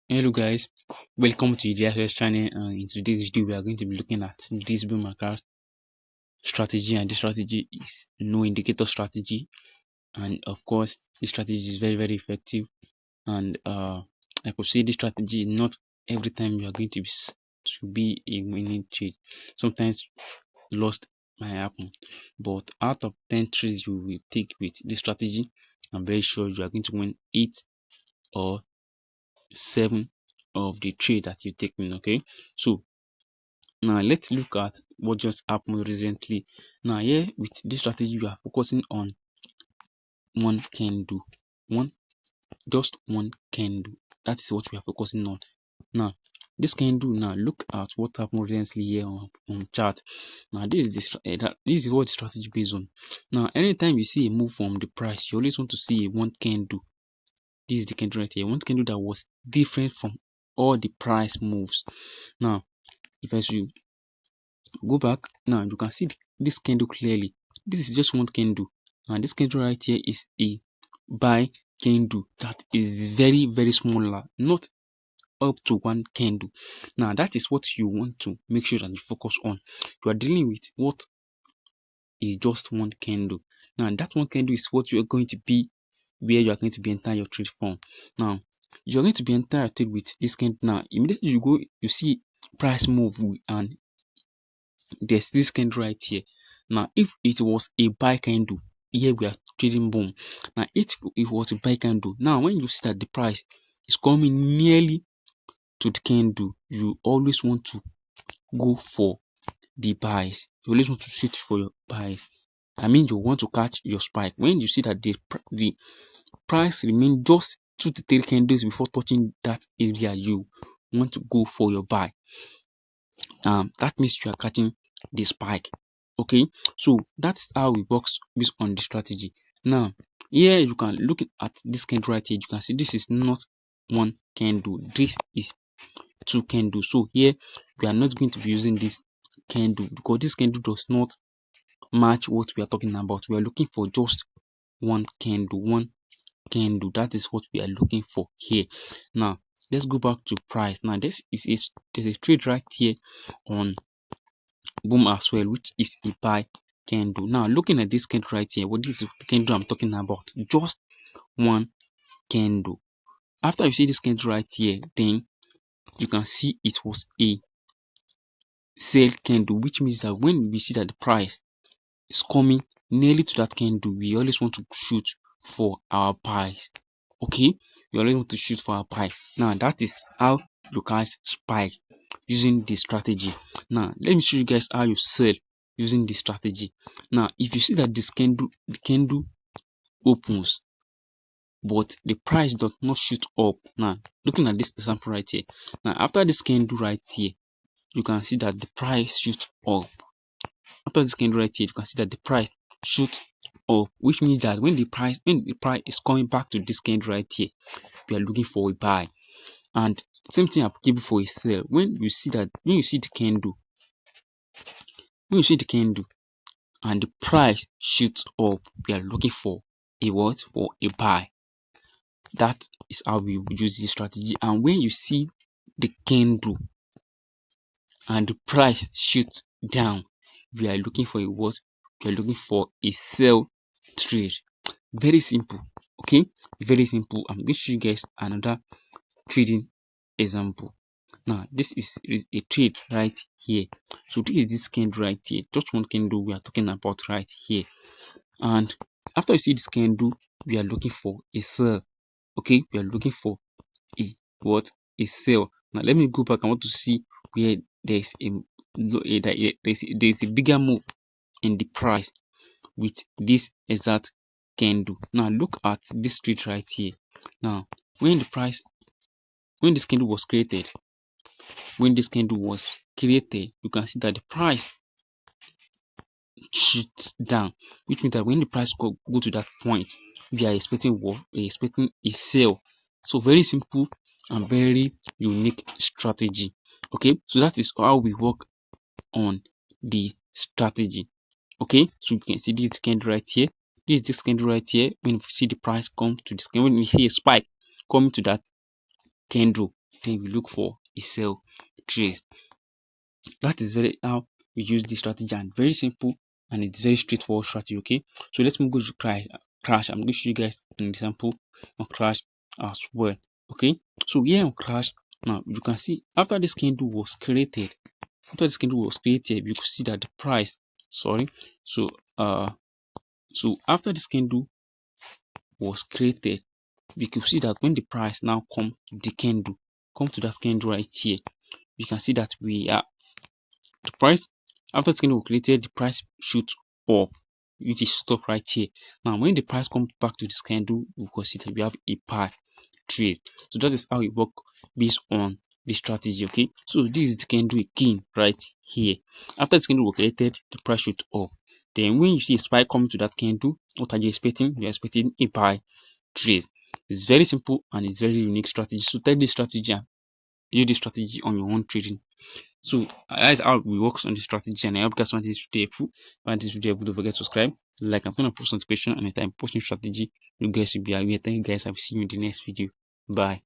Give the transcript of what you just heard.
Hello guys, welcome to the DSS channel, and in today's video we are going to be looking at this boom market strategy, and this strategy is no indicator strategy, and of course this strategy is very effective. And I could say this strategy is not every time you are going to be a winning trade. Sometimes lost might happen, but out of 10 trades you will take with this strategy, I'm very sure you are going to win 8 or 7 of the trade that you take in. Okay, so now let's look at what just happened recently. Now here with this strategy you are focusing on one candle, one candle. That is what we are focusing on. Now this candle, now look at what happened recently here on chart. Now this is what the strategy based on. Now anytime you see a move from the price, you always want to see a one candle. This is the candle right here, one candle that was different from all the price moves. Now if I should go back, now you can see this candle clearly. This is just one candle, and this candle right here is a buy candle that is very smaller, not up to one candle. Now that is what you want to make sure that you focus on. You are dealing with what is just one candle. Now that one candle is what you are going to be, where you are going to be entering your trade from. Now you are going to be entering your trade with this candle. Now immediately you see price move, and there's this candle right here. Now if it was a buy candle, here we are trading boom. Now if it was a buy candle, now when you see that the price is coming nearly to the candle, you always want to go for the buys. You always want to shoot for your buys. I mean, you want to catch your spike when you see that the price remain just 2 to 3 candles before touching that area. You want to go for your buy. That means you are catching the spike. Okay, so that's how it works based on the strategy. Now here you can look at this candle right here. You can see this is not one candle, this is 2 candles. So here we are not going to be using this candle because this candle does not match what we are talking about. We are looking for just one candle. That is what we are looking for here. Now let's go back to price. Now there's a trade right here on boom as well, which is a buy candle. Now looking at this candle right here, what is the candle I'm talking about? Just one candle. After you see this candle right here, then you can see it was a sell candle, which means that when we see that the price is coming nearly to that candle, we always want to shoot for our buys. Okay, we always want to shoot for our buys. Now that is how you catch spike using this strategy. Now let me show you guys how you sell using this strategy. Now if you see that this candle, the candle opens but the price does not shoot up. Now looking at this example right here, now after this candle right here, you can see that the price shoots up. After this candle right here, you can see that the price shoots up, which means that when the price is coming back to this candle right here, we are looking for a buy. And same thing applicable for a sell. When you see the candle, and the price shoots up, we are looking for a what? For a buy. That is how we use this strategy. And when you see the candle and the price shoots down, we are looking for a what? We are looking for a sell trade. Very simple. Okay, very simple. I'm going to show you guys another trading example. Now this is a trade right here. So this is this candle right here, just one candle we are talking about right here. And after you see this candle, we are looking for a sell. Okay, we are looking for a what? A sell. Now let me go back. I want to see where there's a bigger move in the price with this exact candle. Now look at this trade right here. Now when this candle was created, you can see that the price shoots down, which means that when the price go to that point, we are expecting what? We are expecting a sell. So very simple and very unique strategy. Okay, so that is how we work on the strategy. Okay, so you can see this candle right here. This candle right here. When you see the price come to this, when you see a spike coming to that candle, then we look for a sell trade. That is very how we use this strategy, and very simple, and it's very straightforward strategy. Okay, so let's move go to crash. I'm going to show you guys an example on crash as well. Okay, so here on crash, now you can see after this candle was created, you could see that the price, so after this candle was created, we could see that when the price now come to that candle right here, you can see that the price after this candle was created, the price shoots up, which is stop right here. Now when the price comes back to this candle, we can see that we have a buy trade. So that is how it works based on the strategy. Okay, so this is the candle again right here. After this candle was created, the price shoot up. Then when you see a spike coming to that candle, what are you expecting? You're expecting a buy trade. It's very simple and it's very unique strategy. So take this strategy and use this strategy on your own trading. So that's how we work on this strategy, and I hope you guys find this video helpful. Find this video helpful, don't forget to subscribe, like, and turn on post notification anytime posting strategy. You guys will be aware. Thank you guys. I will see you in the next video. Bye.